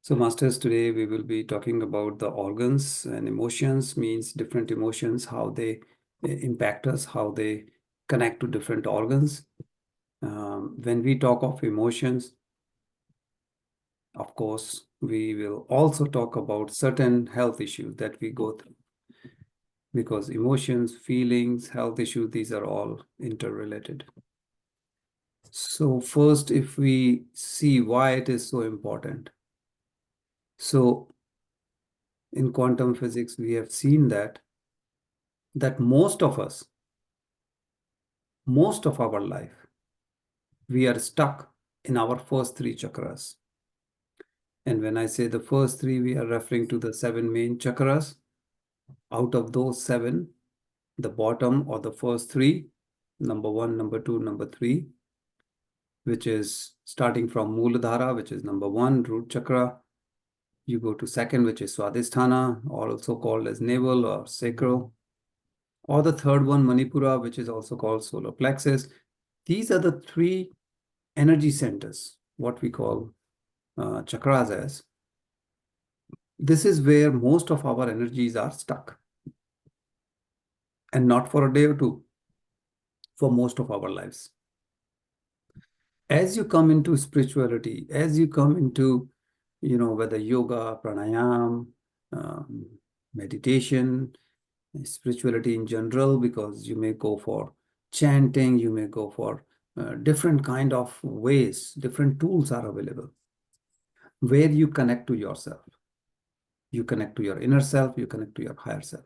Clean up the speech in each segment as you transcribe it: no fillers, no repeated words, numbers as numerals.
So masters, today we will be talking about the organs and emotions, means different emotions, how they impact us, how they connect to different organs. When we talk of emotions, of course, we will also talk about certain health issues that we go through, because emotions, feelings, health issues, these are all interrelated. So first, if we see why it is so important. So in quantum physics, we have seen that most of our life, we are stuck in our first three chakras. And when I say the first three, we are referring to the seven main chakras. Out of those seven, the bottom or the first three, number one, number two, number three, which is starting from Muladhara, which is number one, root chakra. You go to second, which is Swadhisthana, also called as navel or sacral. Or the third one, Manipura, which is also called solar plexus. These are the three energy centers, what we call chakras as. This is where most of our energies are stuck, and not for a day or two, for most of our lives. As you come into spirituality, as you come into, whether yoga, pranayam, um, meditation, spirituality in general, because you may go for chanting, you may go for different kind of ways, different tools are available, where you connect to yourself. You connect to your inner self, you connect to your higher self.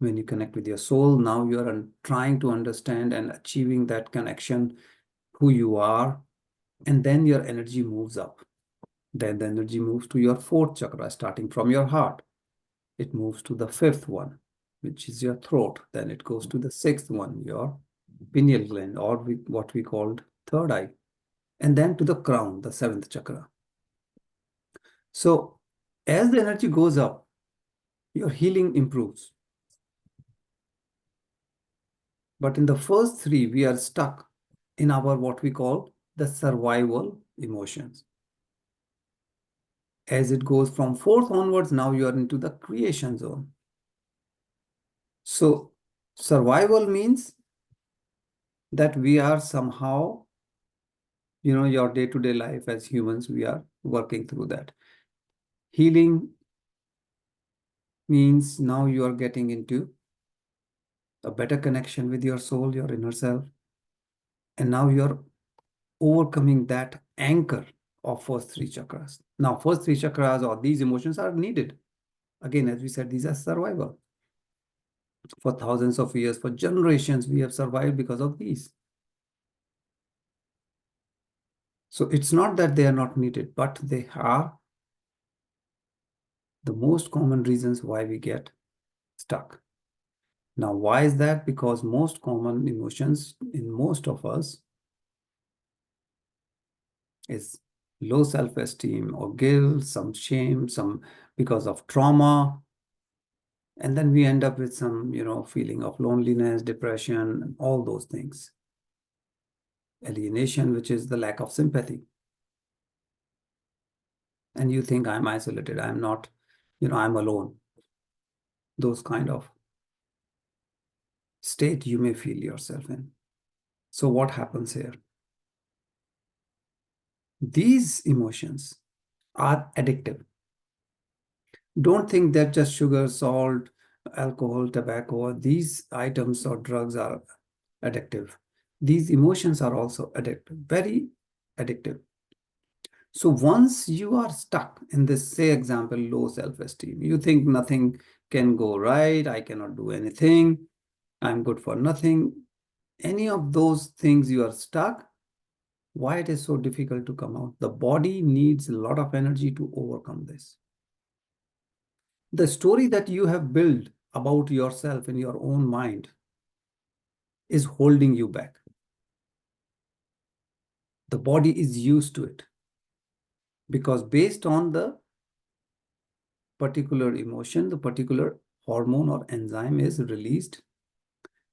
When you connect with your soul, now you are trying to understand and achieving that connection, who you are, and then your energy moves up. Then the energy moves to your fourth chakra, starting from your heart. It moves to the fifth one, which is your throat. Then it goes to the sixth one, your pineal gland, or what we called third eye, and then to the crown, the seventh chakra. So as the energy goes up, your healing improves. But in the first three, we are stuck in our what we call the survival emotions. As it goes from fourth onwards, now you are into the creation zone. So survival means that we are somehow, your day-to-day life as humans, we are working through that. Healing means now you are getting into a better connection with your soul, your inner self. And now you're overcoming that anchor of first three chakras. Now, first three chakras or these emotions are needed. Again, as we said, these are survival. For thousands of years, for generations, we have survived because of these. So it's not that they are not needed, but they are the most common reasons why we get stuck. Now, why is that? Because most common emotions in most of us is low self-esteem or guilt, some shame, some because of trauma. And then we end up with some, feeling of loneliness, depression, all those things. Alienation, which is the lack of sympathy. And you think I'm isolated, I'm not, I'm alone. Those kind of state you may feel yourself in. So what happens here? These emotions are addictive. Don't think that just sugar, salt, alcohol, tobacco, these items or drugs are addictive. These emotions are also addictive, very addictive. So once you are stuck in this, say example, low self-esteem, you think nothing can go right, I cannot do anything, I'm good for nothing. Any of those things you are stuck, why it is so difficult to come out? The body needs a lot of energy to overcome this. The story that you have built about yourself in your own mind is holding you back. The body is used to it because based on the particular emotion, the particular hormone or enzyme is released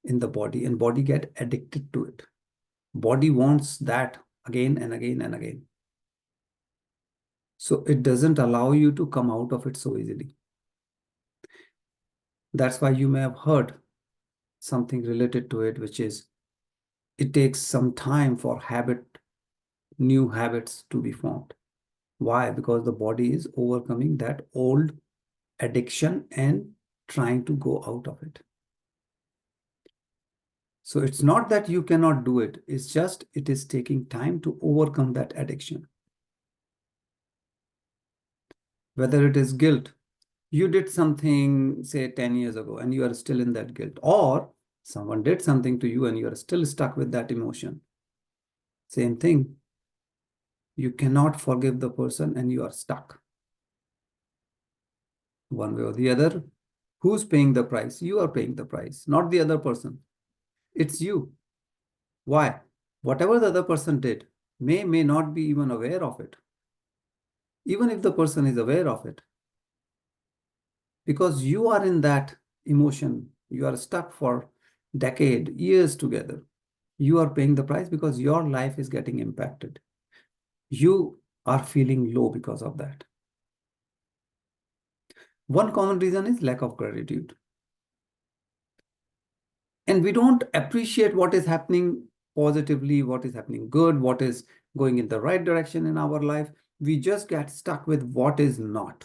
in the body and body get addicted to it. Body wants that again and again and again. So it doesn't allow you to come out of it so easily. That's why you may have heard something related to it, which is it takes some time for new habits to be formed. Why? Because the body is overcoming that old addiction and trying to go out of it. So it's not that you cannot do it. It's just it is taking time to overcome that addiction. Whether it is guilt, you did something, say, 10 years ago, and you are still in that guilt, or someone did something to you and you are still stuck with that emotion. Same thing. You cannot forgive the person and you are stuck. One way or the other, who's paying the price? You are paying the price, not the other person. It's you. Why? Whatever the other person did may not be even aware of it. Even if the person is aware of it, because you are in that emotion, you are stuck for decade, years together. You are paying the price because your life is getting impacted. You are feeling low because of that. One common reason is lack of gratitude. And we don't appreciate what is happening positively, what is happening good, what is going in the right direction in our life. We just get stuck with what is not.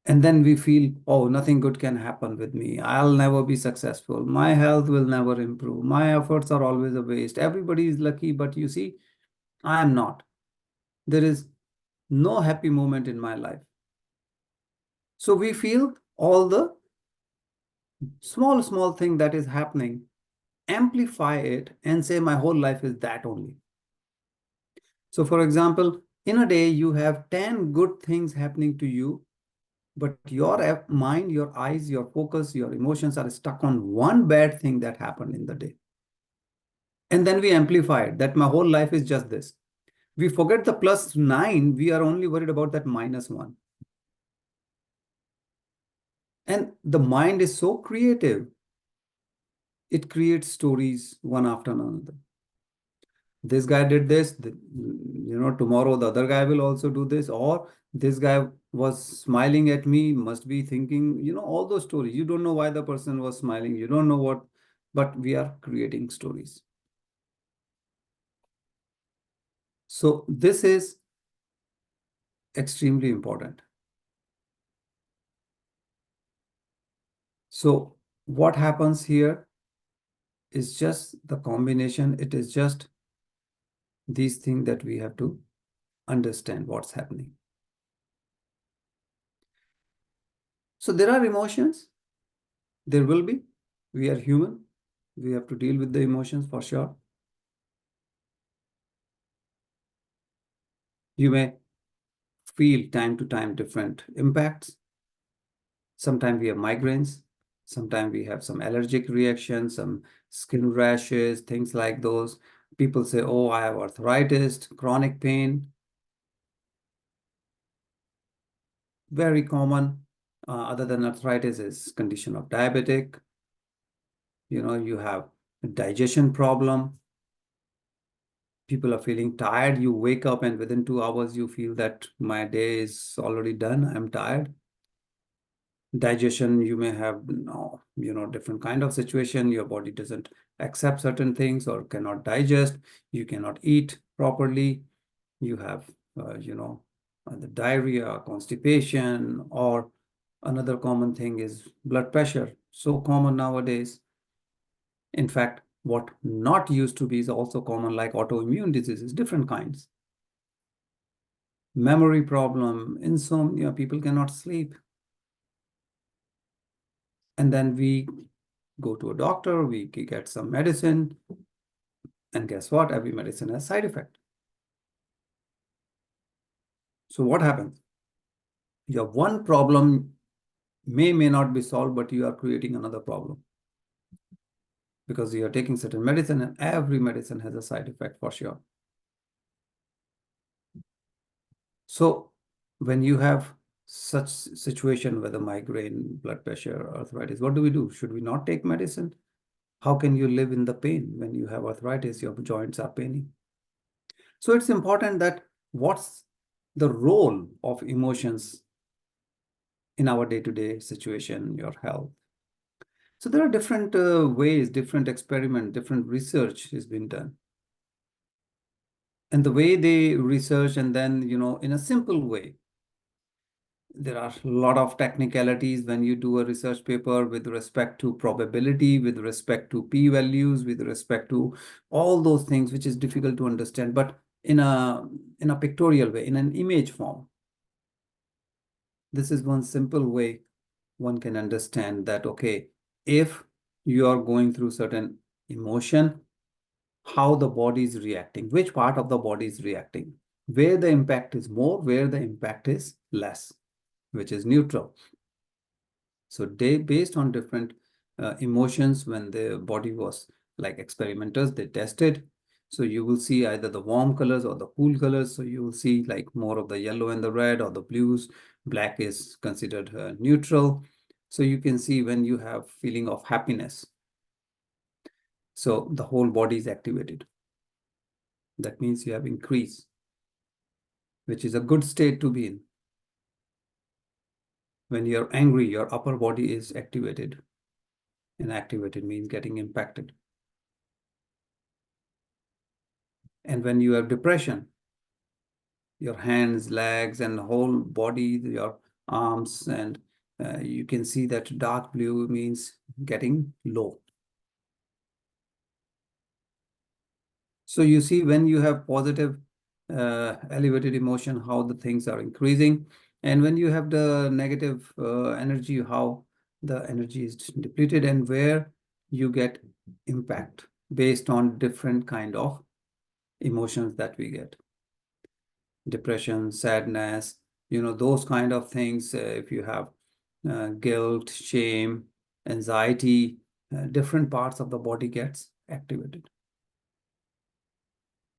And then we feel, oh, nothing good can happen with me. I'll never be successful. My health will never improve. My efforts are always a waste. Everybody is lucky, but you see, I am not. There is no happy moment in my life. So we feel all the small thing that is happening, amplify it and say my whole life is that only. So for example, in a day, you have 10 good things happening to you, but your mind, your eyes, your focus, your emotions are stuck on one bad thing that happened in the day. And then we amplify it, that my whole life is just this. We forget the +9. We are only worried about that -1. And the mind is so creative. It creates stories one after another. This guy did this, tomorrow the other guy will also do this, or this guy was smiling at me, must be thinking, all those stories. You don't know why the person was smiling. You don't know what, but we are creating stories. So this is extremely important. So what happens here is just the combination. It is just these things that we have to understand what's happening. So there are emotions. There will be. We are human. We have to deal with the emotions for sure. You may feel time to time different impacts. Sometimes we have migraines. Sometimes we have some allergic reactions, some skin rashes, things like those. People say, oh, I have arthritis, chronic pain. Very common, other than arthritis, is condition of diabetic. You have a digestion problem. People are feeling tired. You wake up and within 2 hours, you feel that my day is already done. I'm tired. Digestion, you may have different kind of situation. Your body doesn't accept certain things or cannot digest. You cannot eat properly. You have the diarrhea, constipation, or another common thing is blood pressure. So common nowadays. In fact, what not used to be is also common, like autoimmune diseases, different kinds. Memory problem, insomnia, people cannot sleep. And then we go to a doctor, we get some medicine, and guess what? Every medicine has side effect. So what happens? You have one problem may not be solved, but you are creating another problem because you are taking certain medicine and every medicine has a side effect for sure. So when you have such situation with a migraine, blood pressure, arthritis, what do we do? Should we not take medicine? How can you live in the pain when you have arthritis, your joints are paining? So it's important that what's the role of emotions in our day-to-day situation, your health. So there are different ways, different experiment, different research has been done. And the way they research, and then, in a simple way, there are a lot of technicalities when you do a research paper with respect to probability, with respect to p-values, with respect to all those things, which is difficult to understand, but in a pictorial way, in an image form. This is one simple way one can understand that, okay, if you are going through certain emotion, how the body is reacting, which part of the body is reacting, where the impact is more, where the impact is less, which is neutral. So they, based on different emotions, when the body was like experimenters, they tested. So you will see either the warm colors or the cool colors. So you will see like more of the yellow and the red or the blues. Black is considered neutral. So you can see when you have feeling of happiness, so the whole body is activated. That means you have increase, which is a good state to be in. When you're angry, your upper body is activated. And activated means getting impacted. And when you have depression, your hands, legs, and whole body, your arms, and you can see that dark blue means getting low. So you see when you have positive, elevated emotion, how the things are increasing. And when you have the negative energy, how the energy is depleted, and where you get impact based on different kind of emotions that we get. Depression, sadness, those kind of things. If you have guilt, shame, anxiety, different parts of the body gets activated.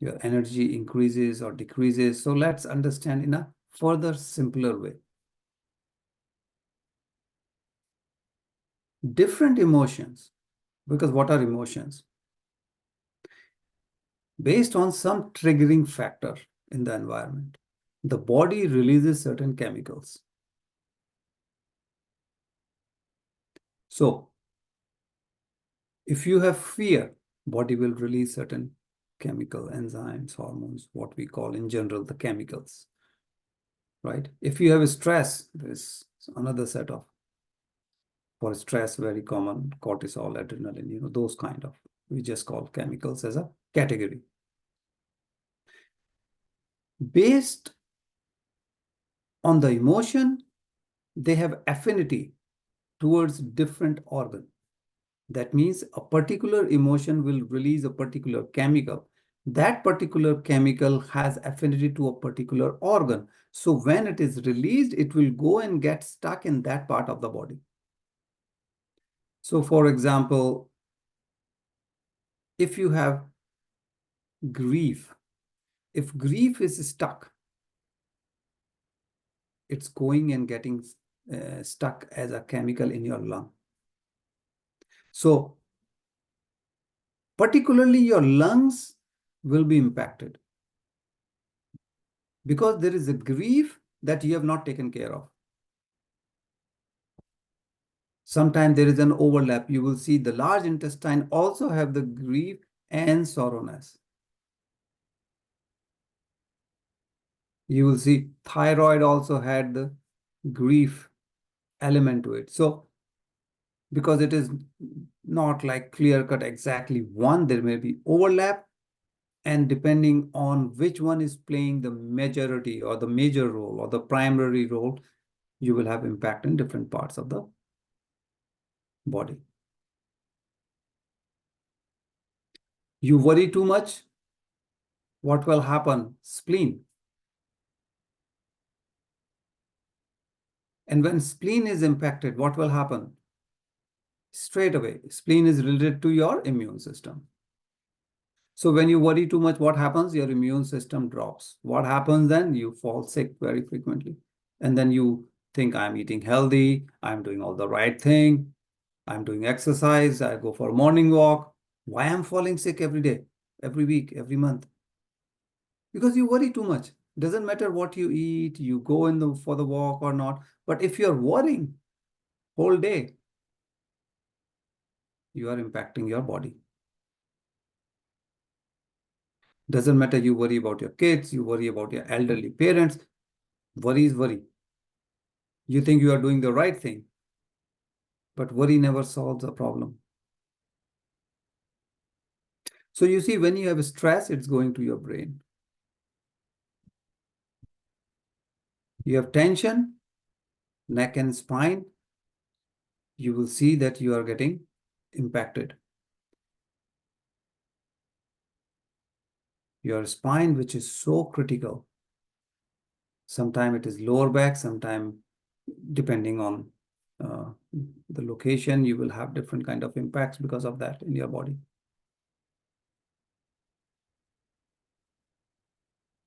Your energy increases or decreases. So let's understand in a further simpler way. Different emotions, because what are emotions? Based on some triggering factor in the environment, the body releases certain chemicals. So if you have fear, body will release certain chemical enzymes, hormones, what we call in general the chemicals, right? If you have stress, there's another set of, for stress, very common, cortisol, adrenaline, those kind of, we just call chemicals as a category. Based on the emotion, they have affinity towards different organ. That means a particular emotion will release a particular chemical. That particular chemical has affinity to a particular organ. So when it is released, it will go and get stuck in that part of the body. So for example, if you have grief, if grief is stuck, it's going and getting stuck as a chemical in your lung. So particularly your lungs will be impacted because there is a grief that you have not taken care of. Sometimes there is an overlap. You will see the large intestine also have the grief and sorrowness. You will see thyroid also had the grief element to it. So because it is not like clear cut exactly one, there may be overlap, and depending on which one is playing the majority or the major role or the primary role, you will have impact in different parts of the body. You worry too much, what will happen? Spleen. And when spleen is impacted, what will happen? Straight away, spleen is related to your immune system. So when you worry too much, what happens? Your immune system drops. What happens then? You fall sick very frequently. And then you think, I'm eating healthy, I'm doing all the right thing, I'm doing exercise, I go for a morning walk. Why I'm falling sick every day, every week, every month? Because you worry too much. Doesn't matter what you eat, you go for the walk or not. But if you're worrying whole day, you are impacting your body. Doesn't matter you worry about your kids, you worry about your elderly parents. Worry is worry. You think you are doing the right thing, but worry never solves a problem. So you see, when you have stress, it's going to your brain. You have tension, neck and spine, you will see that you are getting impacted. Your spine, which is so critical. Sometimes it is lower back, sometimes depending on uh, the location, you will have different kind of impacts because of that in your body.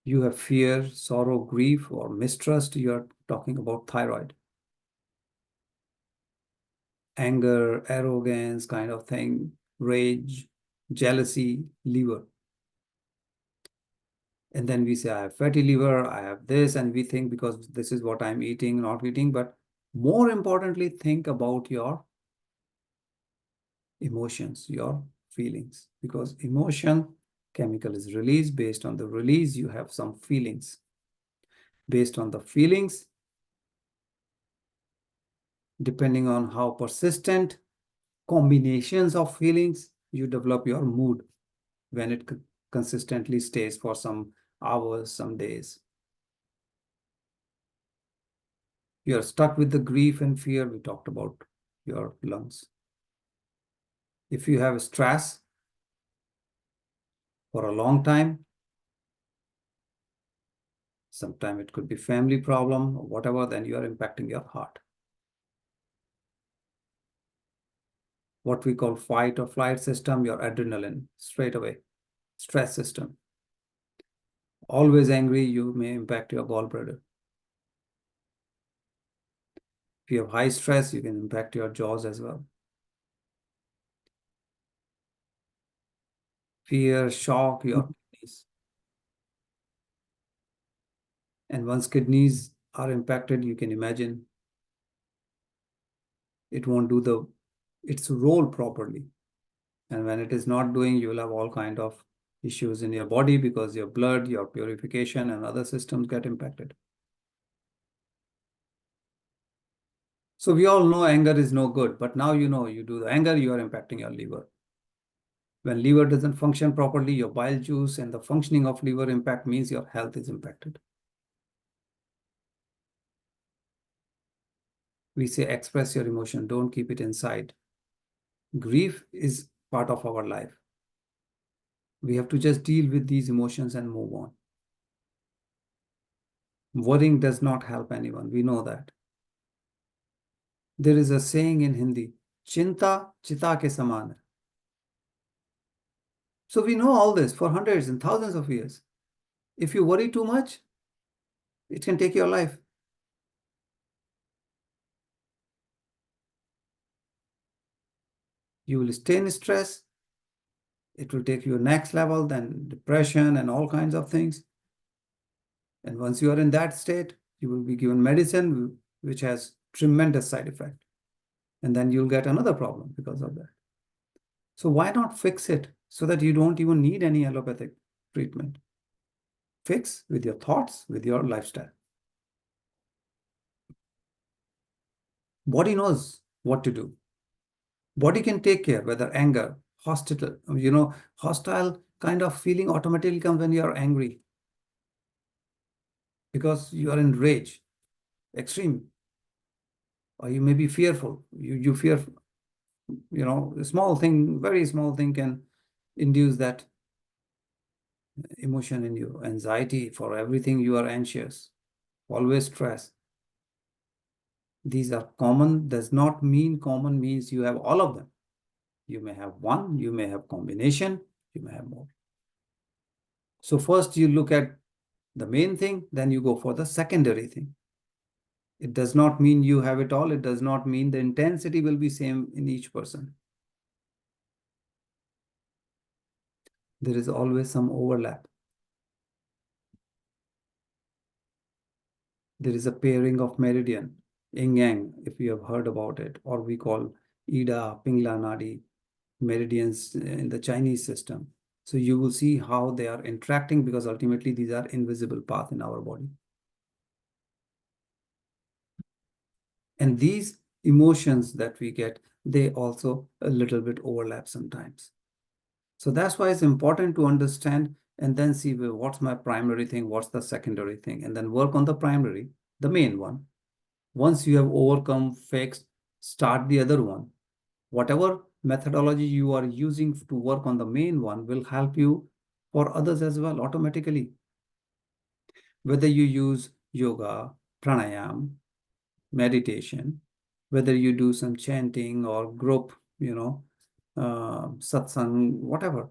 You have fear, sorrow, grief, or mistrust. You are talking about thyroid. Anger, arrogance kind of thing, rage, jealousy, liver. And then we say, I have fatty liver, I have this, and we think because this is what I'm eating, not eating. But more importantly, think about your emotions, your feelings, because emotion chemical is released. Based on the release, you have some feelings. Based on the feelings, depending on how persistent combinations of feelings, you develop your mood when it consistently stays for some hours, some days. You're stuck with the grief and fear. We talked about your lungs. If you have stress for a long time, sometimes it could be family problem or whatever, then you are impacting your heart. What we call fight or flight system, your adrenaline, straight away, stress system. Always angry, you may impact your gallbladder. If you have high stress, you can impact your jaws as well. Fear, shock, your kidneys. And once kidneys are impacted, you can imagine it won't do its role properly. And when it is not doing, you will have all kind of issues in your body because your blood, your purification, and other systems get impacted. So we all know anger is no good, but now you know you do the anger, you are impacting your liver. When liver doesn't function properly, your bile juice and the functioning of liver impact means your health is impacted. We say express your emotion, don't keep it inside. Grief is part of our life. We have to just deal with these emotions and move on. Worrying does not help anyone. We know that. There is a saying in Hindi, Chinta chita ke saman. So we know all this for hundreds and thousands of years. If you worry too much, it can take your life. You will stay in stress. It will take you next level, then depression and all kinds of things. And once you are in that state, you will be given medicine, which has tremendous side effect. And then you'll get another problem because of that. So why not fix it so that you don't even need any allopathic treatment? Fix with your thoughts, with your lifestyle. Body knows what to do. Body can take care, whether anger, hostile kind of feeling automatically comes when you are angry because you are in rage, extreme, or you may be fearful. You fear, a small thing, very small thing can induce that emotion in you. Anxiety, for everything you are anxious, always stress. These are common, does not mean common means you have all of them. You may have one, you may have combination, you may have more. So first you look at the main thing, then you go for the secondary thing. It does not mean you have it all. It does not mean the intensity will be same in each person. There is always some overlap. There is a pairing of meridian, yin yang, if you have heard about it, or we call Ida, Pingla Nadi meridians in the Chinese system. So you will see how they are interacting, because ultimately these are invisible paths in our body. And these emotions that we get, they also a little bit overlap sometimes. So that's why it's important to understand and then see, well, what's my primary thing, what's the secondary thing, and then work on the primary, the main one. Once you have overcome, fixed, start the other one. Whatever methodology you are using to work on the main one will help you for others as well automatically. Whether you use yoga, pranayam, meditation, whether you do some chanting or group, satsang, whatever,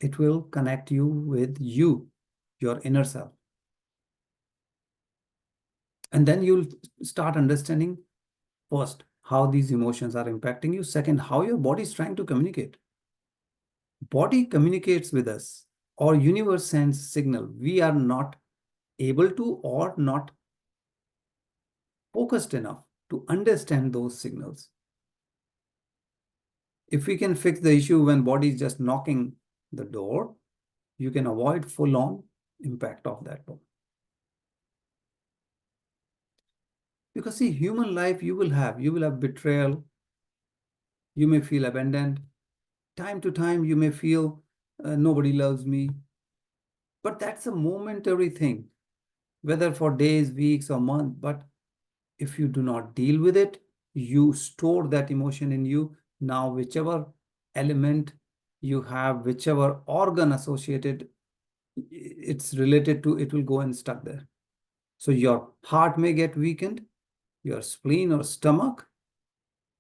it will connect you with you, your inner self. And then you'll start understanding, first, how these emotions are impacting you. Second, how your body is trying to communicate. Body communicates with us, or universe sends signal. We are not able to or not focused enough to understand those signals. If we can fix the issue when body is just knocking the door, you can avoid full-on impact of that door. Because see, human life you will have betrayal, you may feel abandoned. Time to time, you may feel nobody loves me. But that's a momentary thing, whether for days, weeks, or months. But if you do not deal with it, you store that emotion in you. Now, whichever element you have, whichever organ associated it's related to, it will go and stuck there. So your heart may get weakened, your spleen or stomach,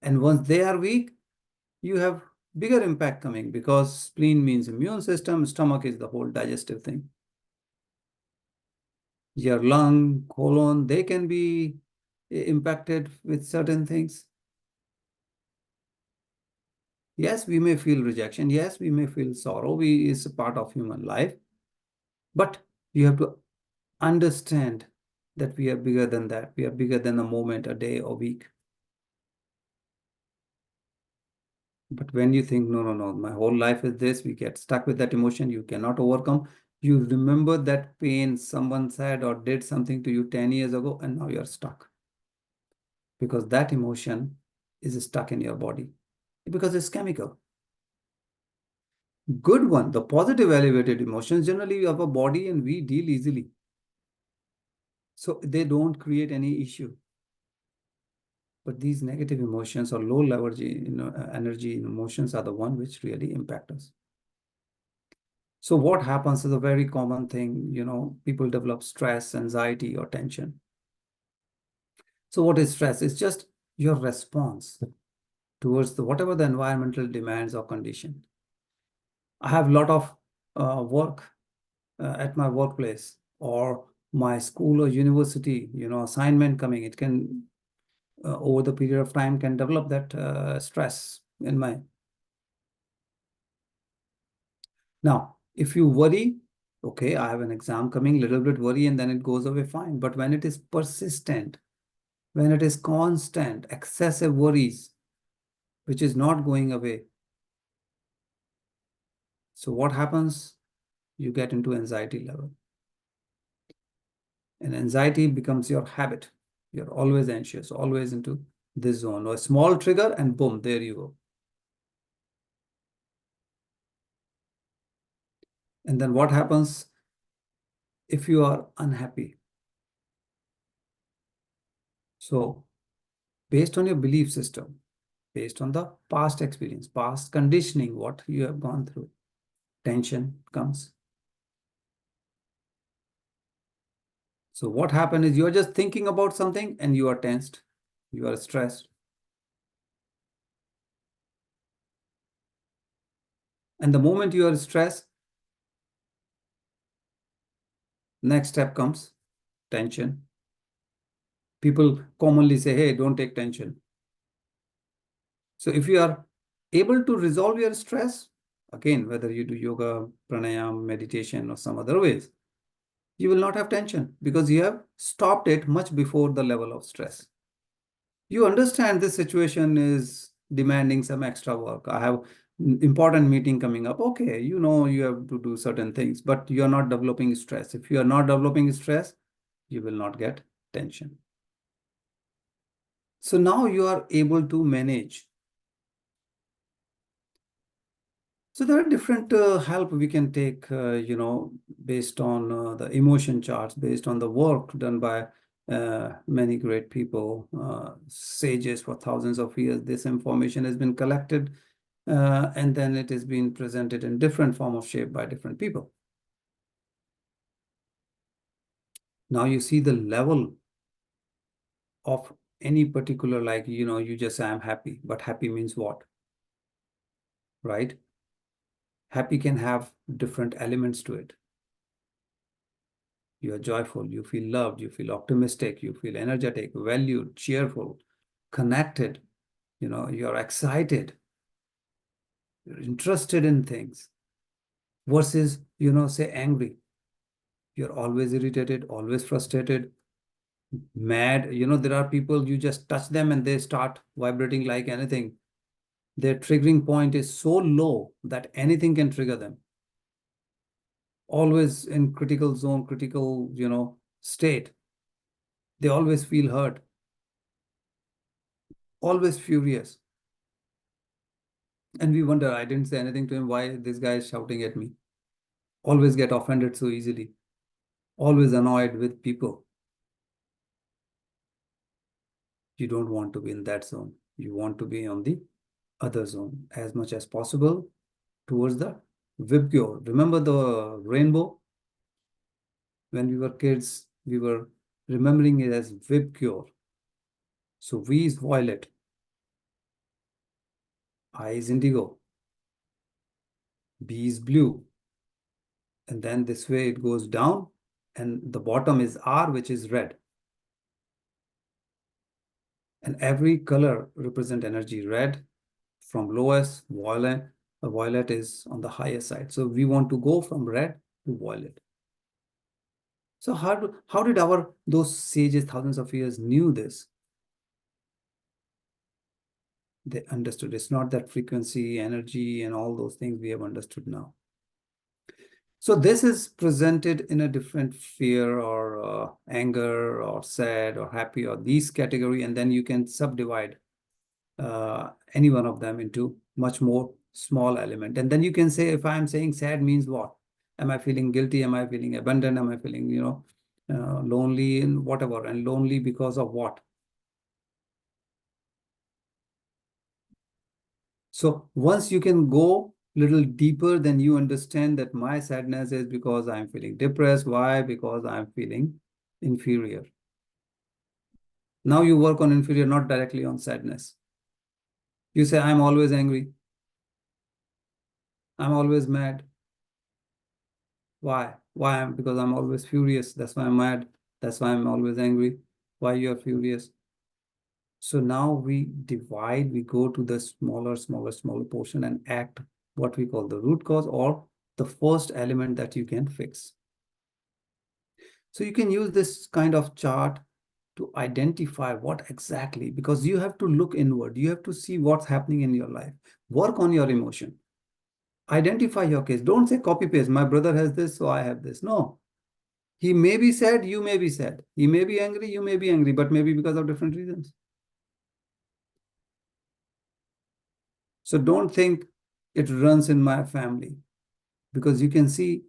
and once they are weak, you have bigger impact coming, because spleen means immune system, stomach is the whole digestive thing. Your lung, colon, they can be impacted with certain things. Yes, we may feel rejection. Yes, we may feel sorrow. It's a part of human life. But you have to understand that we are bigger than that. We are bigger than a moment, a day, or week. But when you think, no, no, no, my whole life is this, we get stuck with that emotion, you cannot overcome. You remember that pain someone said or did something to you 10 years ago, and now you're stuck. Because that emotion is stuck in your body. Because it's chemical. Good one, the positive elevated emotions, generally you have a body and we deal easily. So they don't create any issue. But these negative emotions or low level energy emotions are the one which really impact us. So what happens is a very common thing, people develop stress, anxiety, or tension. So what is stress? It's just your response towards whatever the environmental demands or condition. I have a lot of work at my workplace or my school or university, assignment coming. It can, over the period of time, can develop that stress in my. Now, if you worry, okay, I have an exam coming, little bit worry, and then it goes away fine. But when it is persistent, when it is constant, excessive worries, which is not going away. So what happens? You get into anxiety level. And anxiety becomes your habit. You're always anxious, always into this zone. Or a small trigger and boom, there you go. And then what happens if you are unhappy? So based on your belief system, based on the past experience, past conditioning, what you have gone through, tension comes. So what happens is you're just thinking about something and you are tensed, you are stressed. And the moment you are stressed, next step comes tension. People commonly say, hey, don't take tension. So if you are able to resolve your stress, again, whether you do yoga, pranayam, meditation, or some other ways, You will not have tension because you have stopped it much before the level of stress. You understand this situation is demanding some extra work. I have important meeting coming up. Okay, you know you have to do certain things, but you are not developing stress. If you are not developing stress, you will not get tension. So now you are able to manage. So there are different help we can take, based on the emotion charts, based on the work done by many great people, sages for thousands of years. This information has been collected, and then it is being presented in different form of shape by different people. Now you see the level of any particular, like, you just say, I'm happy, but happy means what, right? Happy can have different elements to it. You are joyful, you feel loved, you feel optimistic, you feel energetic, valued, cheerful, connected, you're excited, you're interested in things, versus, say angry. You're always irritated, always frustrated, mad. There are people, you just touch them and they start vibrating like anything. Their triggering point is so low that anything can trigger them. Always in critical zone, critical, state. They always feel hurt, always furious. And we wonder, I didn't say anything to him. Why this guy is shouting at me? Always get offended so easily. Always annoyed with people. You don't want to be in that zone. You want to be on the other zone as much as possible towards the Vibgyor. Remember the rainbow? When we were kids, we were remembering it as Vibgyor. So V is violet, I is indigo, B is blue. And then this way it goes down, and the bottom is R, which is red. And every color represent energy. Red from lowest, violet is on the higher side. So we want to go from red to violet. So how did those sages thousands of years knew this? They understood. It's not that frequency, energy, and all those things we have understood now. So this is presented in a different fear or anger or sad or happy or these category, and then you can subdivide any one of them into much more small element. And then you can say, if I'm saying sad means what? Am I feeling guilty? Am I feeling abandoned? Am I feeling, lonely and whatever? And lonely because of what? So once you can go little deeper, then you understand that my sadness is because I'm feeling depressed. Why? Because I'm feeling inferior. Now you work on inferior, not directly on sadness. You say, I'm always angry. I'm always mad. Why? Why? Because I'm always furious. That's why I'm mad. That's why I'm always angry. Why you're furious? So now we divide, we go to the smaller portion and act what we call the root cause or the first element that you can fix. So you can use this kind of chart to identify what exactly, because you have to look inward. You have to see what's happening in your life. Work on your emotion. Identify your case. Don't say copy paste. My brother has this, so I have this. No. He may be sad, you may be sad. He may be angry, you may be angry, but maybe because of different reasons. So don't think it runs in my family, because you can see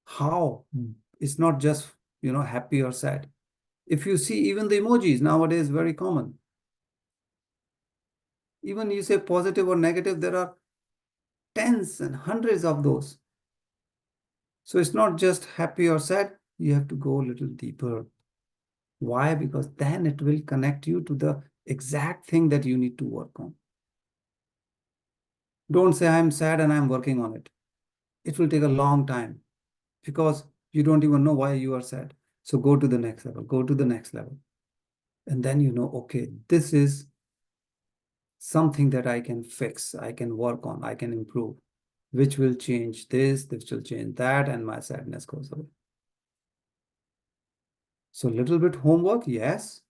how it's not just, happy or sad. If you see even the emojis nowadays, very common. Even you say positive or negative, there are tens and hundreds of those. So it's not just happy or sad. You have to go a little deeper. Why? Because then it will connect you to the exact thing that you need to work on. Don't say I'm sad and I'm working on it. It will take a long time because you don't even know why you are sad. So go to the next level, go to the next level. And then you know, okay, this is something that I can fix, I can work on, I can improve, which will change this will change that, and my sadness goes away. So little bit homework, yes.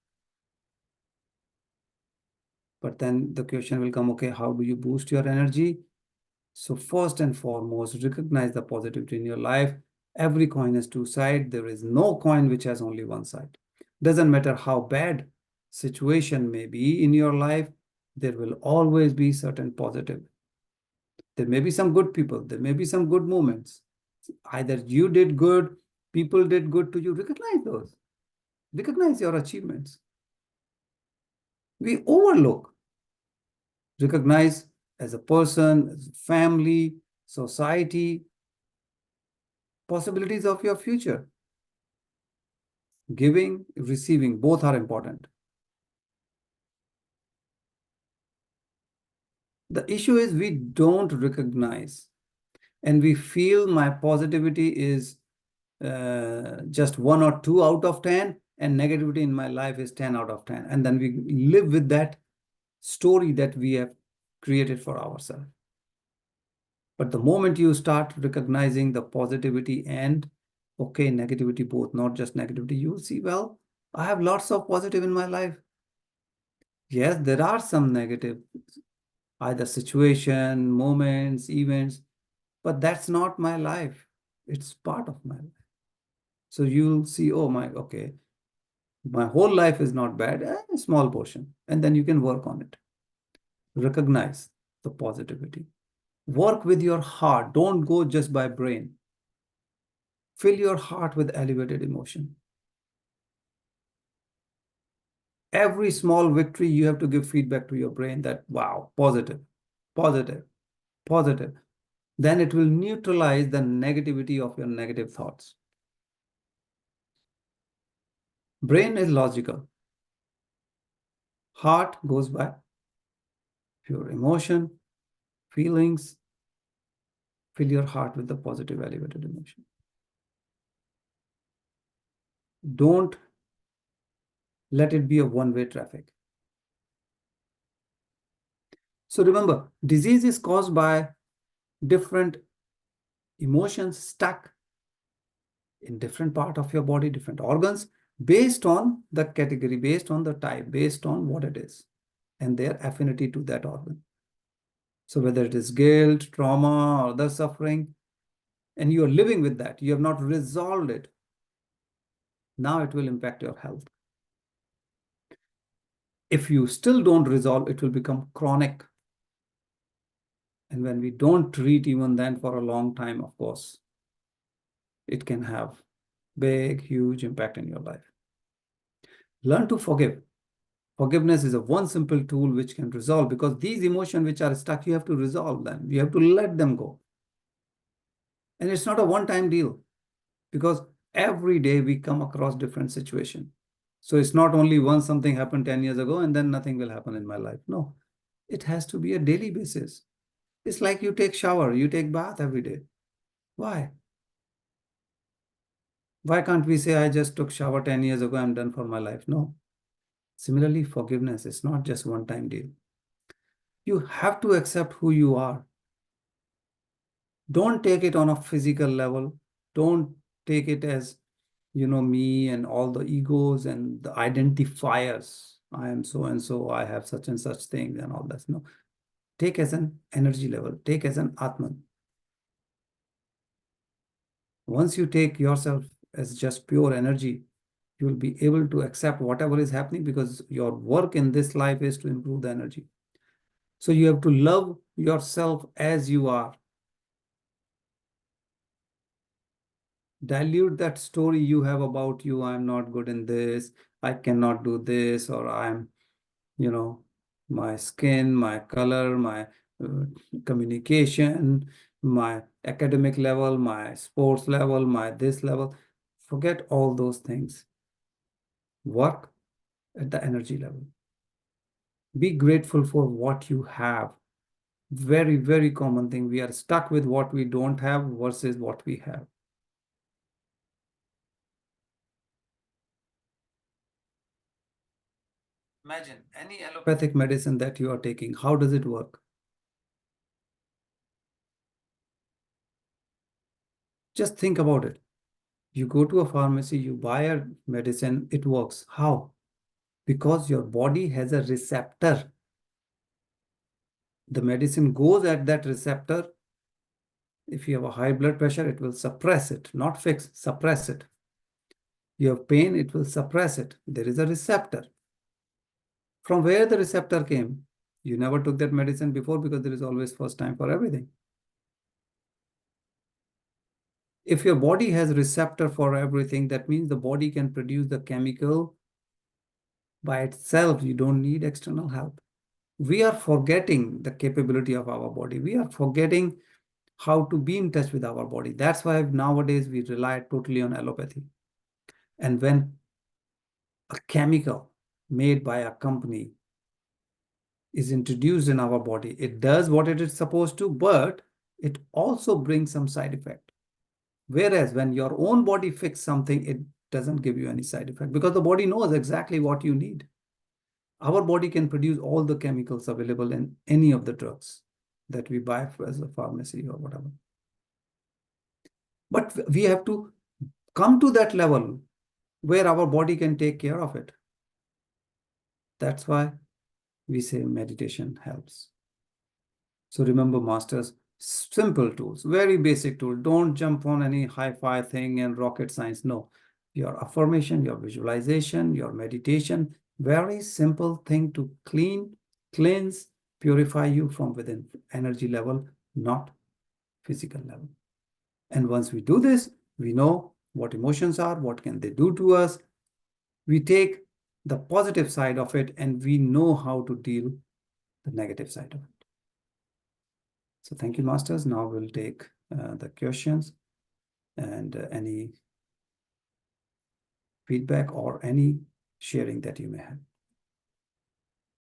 But then the question will come, okay, how do you boost your energy? So first and foremost, recognize the positivity in your life. Every coin has two sides. There is no coin which has only one side. Doesn't matter how bad situation may be in your life, there will always be certain positive. There may be some good people. There may be some good moments. Either you did good, people did good to you. Recognize those. Recognize your achievements. We overlook. Recognize as a person, as a family, society, possibilities of your future. Giving, receiving, both are important. The issue is we don't recognize and we feel my positivity is just 1 or 2 out of 10 and negativity in my life is 10 out of 10. And then we live with that story that we have created for ourselves. But the moment you start recognizing the positivity and, okay, negativity both, not just negativity, you will see, well, I have lots of positive in my life. Yes, there are some negative, either situation, moments, events, but that's not my life. It's part of my life. So you'll see, oh my, okay, my whole life is not bad, a small portion. And then you can work on it. Recognize the positivity. Work with your heart. Don't go just by brain. Fill your heart with elevated emotion. Every small victory, you have to give feedback to your brain that, wow, positive, positive, positive. Then it will neutralize the negativity of your negative thoughts. Brain is logical. Heart goes by pure emotion, feelings. Fill your heart with the positive, elevated emotion. Don't let it be a one-way traffic. So remember, disease is caused by different emotions stuck in different part of your body, different organs, based on the category, based on the type, based on what it is, and their affinity to that organ. So whether it is guilt, trauma, or other suffering, and you are living with that, you have not resolved it, now it will impact your health. If you still don't resolve, it will become chronic. And when we don't treat even then for a long time, of course, it can have big, huge impact in your life. Learn to forgive. Forgiveness is a one simple tool which can resolve, because these emotions which are stuck, you have to resolve them. You have to let them go. And it's not a one-time deal, because every day we come across different situations. So it's not only once something happened 10 years ago and then nothing will happen in my life. No, it has to be a daily basis. It's like you take shower, you take bath every day. Why? Why can't we say, I just took shower 10 years ago, I'm done for my life? No. Similarly, forgiveness is not just one-time deal. You have to accept who you are. Don't take it on a physical level. Don't take it as, me and all the egos and the identifiers. I am so and so, I have such and such things and all that. No, take as an energy level, take as an Atman. Once you take yourself as just pure energy, you will be able to accept whatever is happening, because your work in this life is to improve the energy. So you have to love yourself as you are. Dilute that story you have about you. I'm not good in this. I cannot do this, or I'm, my skin, my color, my uh, communication, my academic level, my sports level, my this level. Forget all those things. Work at the energy level. Be grateful for what you have. Very, very common thing. We are stuck with what we don't have versus what we have. Imagine any allopathic medicine that you are taking. How does it work? Just think about it. You go to a pharmacy, you buy a medicine, it works. How? Because your body has a receptor. The medicine goes at that receptor. If you have a high blood pressure, it will suppress it, not fix, suppress it. You have pain, it will suppress it. There is a receptor. From where the receptor came? You never took that medicine before because there is always first time for everything. If your body has receptor for everything, that means the body can produce the chemical by itself. You don't need external help. We are forgetting the capability of our body. We are forgetting how to be in touch with our body. That's why nowadays we rely totally on allopathy. And when a chemical made by a company is introduced in our body, it does what it is supposed to, but it also brings some side effect. Whereas when your own body fixes something, it doesn't give you any side effect because the body knows exactly what you need. Our body can produce all the chemicals available in any of the drugs that we buy as a pharmacy or whatever. But we have to come to that level where our body can take care of it. That's why we say meditation helps. So remember, masters, simple tools, very basic tool. Don't jump on any hi-fi thing and rocket science. No, your affirmation, your visualization, your meditation, very simple thing to cleanse, purify you from within, energy level, not physical level. And once we do this, we know what emotions are, what can they do to us. We take the positive side of it and we know how to deal the negative side of it. So thank you, masters. Now we'll take the questions and any feedback or any sharing that you may have.